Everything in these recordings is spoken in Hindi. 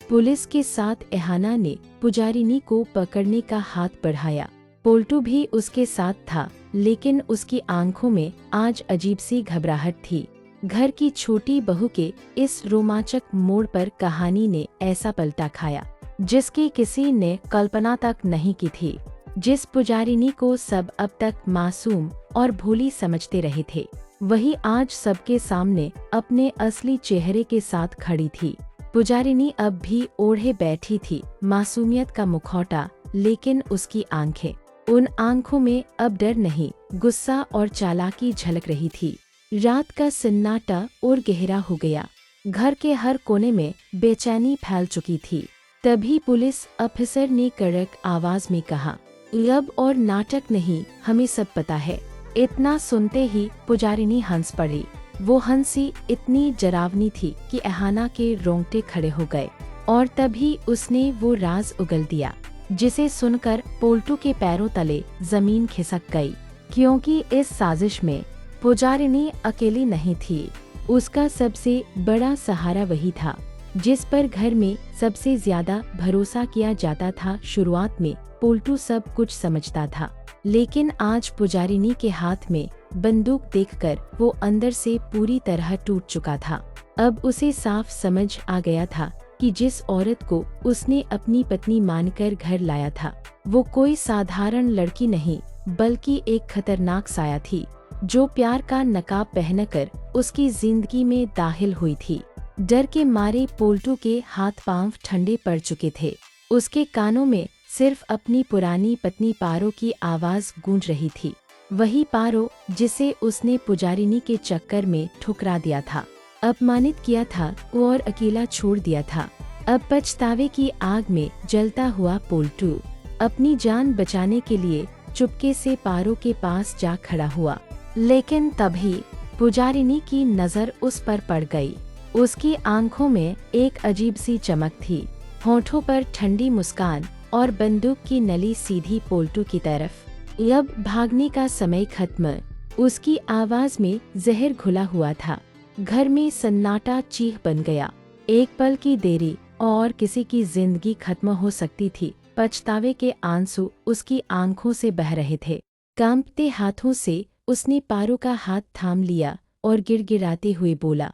पुलिस के साथ एहाना ने पुजारिनी को पकड़ने का हाथ बढ़ाया। पोल्टू भी उसके साथ था, लेकिन उसकी आंखों में आज अजीब सी घबराहट थी। घर की छोटी बहू के इस रोमांचक मोड़ पर कहानी ने ऐसा पलटा खाया जिसकी किसी ने कल्पना तक नहीं की थी। जिस पुजारिनी को सब अब तक मासूम और भोली समझते रहे थे, वही आज सबके सामने अपने असली चेहरे के साथ खड़ी थी। पुजारिनी अब भी ओढ़े बैठी थी मासूमियत का मुखौटा, लेकिन उसकी आंखें, उन आंखों में अब डर नहीं, गुस्सा और चालाकी झलक रही थी। रात का सन्नाटा और गहरा हो गया। घर के हर कोने में बेचैनी फैल चुकी थी। तभी पुलिस अफसर ने कड़क आवाज में कहा, अब और नाटक नहीं, हमें सब पता है। इतना सुनते ही पुजारिनी हंस पड़ी। वो हंसी इतनी डरावनी थी कि एहाना के रोंगटे खड़े हो गए, और तभी उसने वो राज उगल दिया जिसे सुनकर पोल्टू के पैरों तले जमीन खिसक गई। क्योंकि इस साजिश में पुजारिनी अकेली नहीं थी। उसका सबसे बड़ा सहारा वही था जिस पर घर में सबसे ज्यादा भरोसा किया जाता था। शुरुआत में पोल्टू सब कुछ समझता था, लेकिन आज पुजारिनी के हाथ में बंदूक देखकर वो अंदर से पूरी तरह टूट चुका था। अब उसे साफ समझ आ गया था कि जिस औरत को उसने अपनी पत्नी मानकर घर लाया था, वो कोई साधारण लड़की नहीं, बल्कि एक खतरनाक साया थी जो प्यार का नकाब पहनकर उसकी जिंदगी में दाखिल हुई थी। डर के मारे पोल्टू के हाथ पांव ठंडे पड़ चुके थे। उसके कानों में सिर्फ अपनी पुरानी पत्नी पारो की आवाज गूंज रही थी। वही पारो जिसे उसने पुजारिनी के चक्कर में ठुकरा दिया था, अपमानित किया था और अकेला छोड़ दिया था। अब पछतावे की आग में जलता हुआ पोल्टू अपनी जान बचाने के लिए चुपके से पारो के पास जा खड़ा हुआ। लेकिन तभी पुजारिनी की नजर उस पर पड़ गई। उसकी आंखों में एक अजीब सी चमक थी, होठों पर ठंडी मुस्कान और बंदूक की नली सीधी पोल्टू की तरफ। अब भागने का समय खत्म। उसकी आवाज में जहर घुला हुआ था। घर में सन्नाटा चीख बन गया। एक पल की देरी और किसी की जिंदगी खत्म हो सकती थी। पछतावे के आंसू उसकी आंखों से बह रहे थे। कांपते हाथों से उसने पारो का हाथ थाम लिया और गिड़गिड़ाते हुए बोला,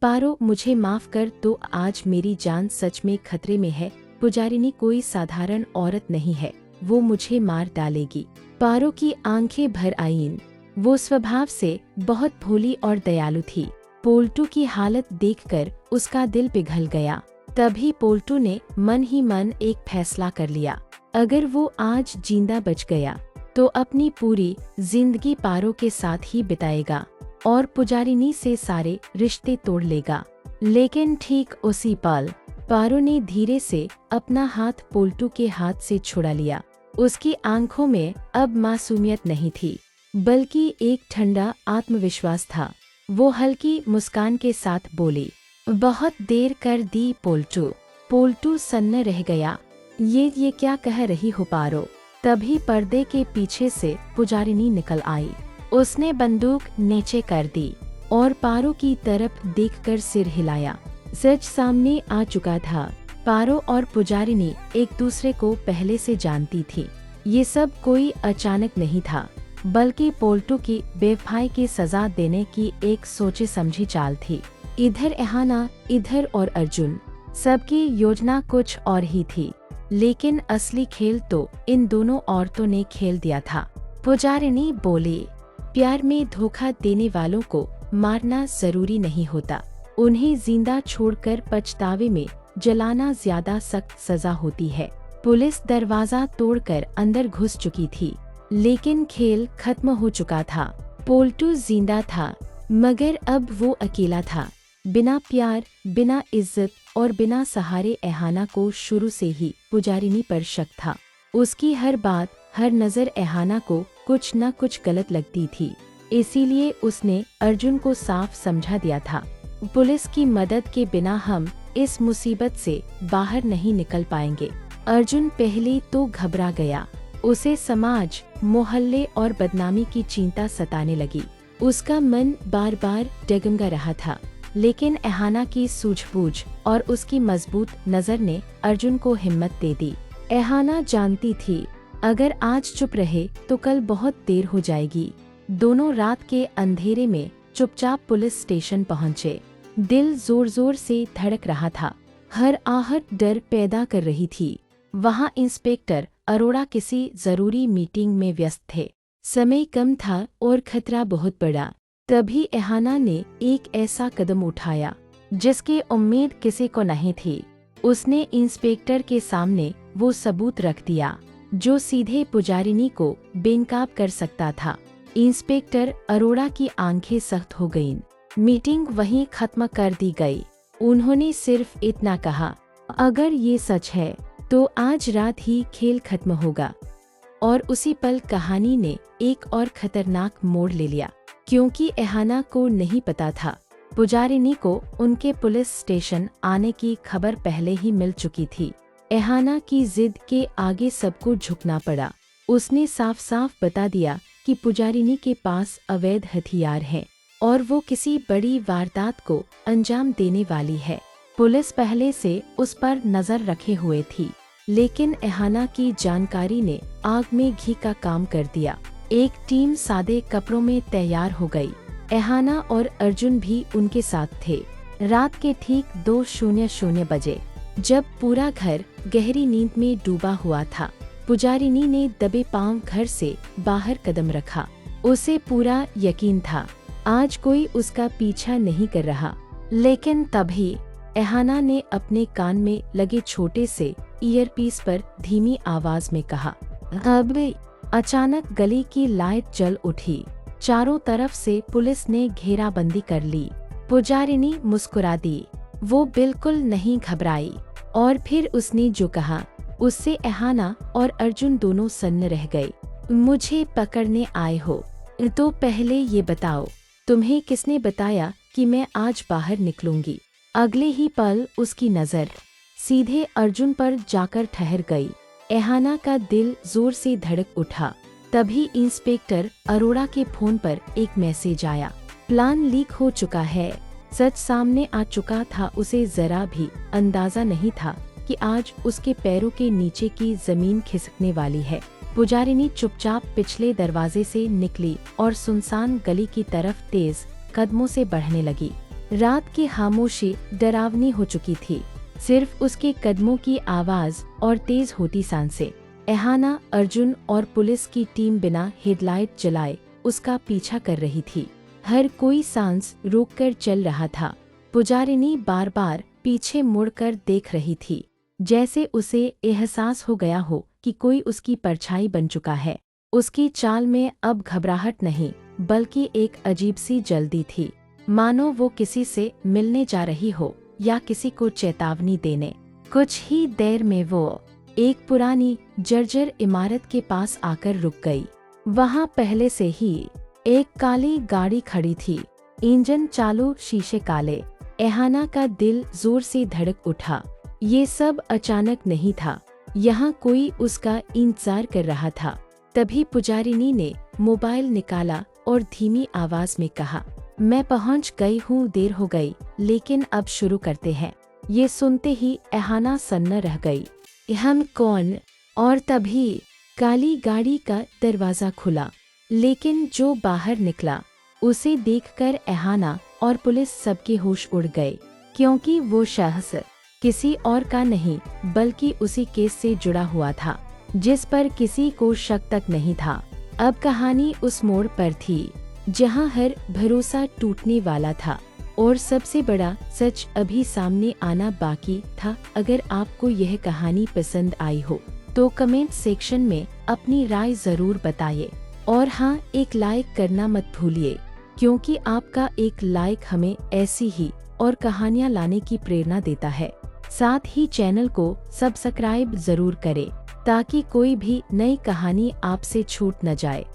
पारो, मुझे माफ कर दो, आज मेरी जान सच में खतरे में है। पुजारिनी कोई साधारण औरत नहीं है, वो मुझे मार डालेगी। पारो की आंखें भर आईं। वो स्वभाव से बहुत भोली और दयालु थी। पोल्टू की हालत देखकर उसका दिल पिघल गया। तभी पोल्टू ने मन ही मन एक फैसला कर लिया। अगर वो आज जिंदा बच गया तो अपनी पूरी जिंदगी पारो के साथ ही बिताएगा और पुजारिनी से सारे रिश्ते तोड़ लेगा। लेकिन ठीक उसी पल पारो ने धीरे से अपना हाथ पोल्टू के हाथ से छुड़ा लिया। उसकी आंखों में अब मासूमियत नहीं थी, बल्कि एक ठंडा आत्मविश्वास था। वो हल्की मुस्कान के साथ बोली, बहुत देर कर दी पोल्टू। पोल्टू सन्न रह गया। ये क्या कह रही हो पारो? तभी पर्दे के पीछे से पुजारिनी निकल आई। उसने बंदूक नीचे कर दी और पारो की तरफ देखकर सिर हिलाया। सच सामने आ चुका था। पारो और पुजारिनी एक दूसरे को पहले से जानती थी। ये सब कोई अचानक नहीं था, बल्कि पोल्टू की बेवफाई की सजा देने की एक सोची समझी चाल थी। इधर एहाना, इधर और अर्जुन, सबकी योजना कुछ और ही थी। लेकिन असली खेल तो इन दोनों औरतों ने खेल दिया था। पुजारिनी बोली, प्यार में धोखा देने वालों को मारना जरूरी नहीं होता, उन्हें जिंदा छोड़कर पछतावे में जलाना ज्यादा सख्त सजा होती है। पुलिस दरवाजा तोड़कर अंदर घुस चुकी थी, लेकिन खेल खत्म हो चुका था। पोल्टू जिंदा था, मगर अब वो अकेला था। बिना प्यार, बिना इज्जत और बिना सहारे एहाना को शुरू से ही पुजारिनी पर शक था। उसकी हर बात, हर नजर एहाना को कुछ न कुछ गलत लगती थी। इसीलिए उसने अर्जुन को साफ समझा दिया था, पुलिस की मदद के बिना हम इस मुसीबत से बाहर नहीं निकल पाएंगे। अर्जुन पहले तो घबरा गया। उसे समाज, मोहल्ले और बदनामी की चिंता सताने लगी। उसका मन बार बार डगमगा रहा था, लेकिन एहाना की सूझबूझ और उसकी मजबूत नजर ने अर्जुन को हिम्मत दे दी। एहाना जानती थी अगर आज चुप रहे तो कल बहुत देर हो जाएगी। दोनों रात के अंधेरे में चुपचाप पुलिस स्टेशन पहुंचे। दिल जोर जोर से धड़क रहा था, हर आहट डर पैदा कर रही थी। वहां इंस्पेक्टर अरोड़ा किसी जरूरी मीटिंग में व्यस्त थे। समय कम था और खतरा बहुत बड़ा। तभी एहाना ने एक ऐसा कदम उठाया जिसकी उम्मीद किसी को नहीं थी। उसने इंस्पेक्टर के सामने वो सबूत रख दिया जो सीधे पुजारिनी को बेनकाब कर सकता था। इंस्पेक्टर अरोड़ा की आंखें सख्त हो गईं। मीटिंग वहीं खत्म कर दी गई। उन्होंने सिर्फ इतना कहा, अगर ये सच है तो आज रात ही खेल खत्म होगा। और उसी पल कहानी ने एक और खतरनाक मोड़ ले लिया, क्योंकि एहाना को नहीं पता था पुजारिनी को उनके पुलिस स्टेशन आने की खबर पहले ही मिल चुकी थी। एहाना की जिद के आगे सबको झुकना पड़ा। उसने साफ साफ बता दिया कि पुजारिनी के पास अवैध हथियार हैं और वो किसी बड़ी वारदात को अंजाम देने वाली है। पुलिस पहले से उस पर नजर रखे हुए थी, लेकिन एहाना की जानकारी ने आग में घी का काम कर दिया। एक टीम सादे कपड़ों में तैयार हो गई। एहाना और अर्जुन भी उनके साथ थे। रात के ठीक 2:00 बजे, जब पूरा घर गहरी नींद में डूबा हुआ था, पुजारिनी ने दबे पांव घर से बाहर कदम रखा। उसे पूरा यकीन था आज कोई उसका पीछा नहीं कर रहा। लेकिन तभी एहाना ने अपने कान में लगे छोटे से ईयरपीस पर धीमी आवाज में कहा, अब। अचानक गली की लाइट जल उठी। चारों तरफ से पुलिस ने घेराबंदी कर ली। पुजारिनी मुस्कुरा दी। वो बिल्कुल नहीं घबराई। और फिर उसने जो कहा उससे एहाना और अर्जुन दोनों सन्न रह गए। मुझे पकड़ने आए हो तो पहले ये बताओ, तुम्हें किसने बताया कि मैं आज बाहर निकलूंगी? अगले ही पल उसकी नजर सीधे अर्जुन पर जाकर ठहर गई। एहाना का दिल जोर से धड़क उठा। तभी इंस्पेक्टर अरोड़ा के फोन पर एक मैसेज आया, प्लान लीक हो चुका है। सच सामने आ चुका था। उसे जरा भी अंदाजा नहीं था कि आज उसके पैरों के नीचे की जमीन खिसकने वाली है। पुजारिनी चुपचाप पिछले दरवाजे से निकली और सुनसान गली की तरफ तेज कदमों से बढ़ने लगी। रात की खामोशी डरावनी हो चुकी थी। सिर्फ उसके कदमों की आवाज और तेज होती सांसें। एहाना, अर्जुन और पुलिस की टीम बिना हेडलाइट जलाए उसका पीछा कर रही थी। हर कोई सांस रोककर चल रहा था। पुजारिनी बार बार पीछे मुड़कर देख रही थी, जैसे उसे एहसास हो गया हो कि कोई उसकी परछाई बन चुका है। उसकी चाल में अब घबराहट नहीं, बल्कि एक अजीब सी जल्दी थी, मानो वो किसी से मिलने जा रही हो या किसी को चेतावनी देने। कुछ ही देर में वो एक पुरानी जर्जर इमारत के पास आकर रुक गई। वहां पहले से ही एक काली गाड़ी खड़ी थी, इंजन चालू, शीशे काले। एहाना का दिल जोर से धड़क उठा। ये सब अचानक नहीं था, यहाँ कोई उसका इंतजार कर रहा था। तभी पुजारिनी ने मोबाइल निकाला और धीमी आवाज में कहा, मैं पहुंच गई हूँ, देर हो गई, लेकिन अब शुरू करते हैं। ये सुनते ही एहाना सन्न रह गई। हम कौन? और तभी काली गाड़ी का दरवाजा खुला, लेकिन जो बाहर निकला उसे देखकर एहाना और पुलिस सबके होश उड़ गए, क्योंकि वो शख्स किसी और का नहीं बल्कि उसी केस से जुड़ा हुआ था जिस पर किसी को शक तक नहीं था। अब कहानी उस मोड़ पर थी जहां हर भरोसा टूटने वाला था और सबसे बड़ा सच अभी सामने आना बाकी था। अगर आपको यह कहानी पसंद आई हो तो कमेंट सेक्शन में अपनी राय जरूर बताइए। और हाँ, एक लाइक करना मत भूलिए, क्योंकि आपका एक लाइक हमें ऐसी ही और कहानियाँ लाने की प्रेरणा देता है। साथ ही चैनल को सब्सक्राइब जरूर करें ताकि कोई भी नई कहानी आपसे छूट न जाए।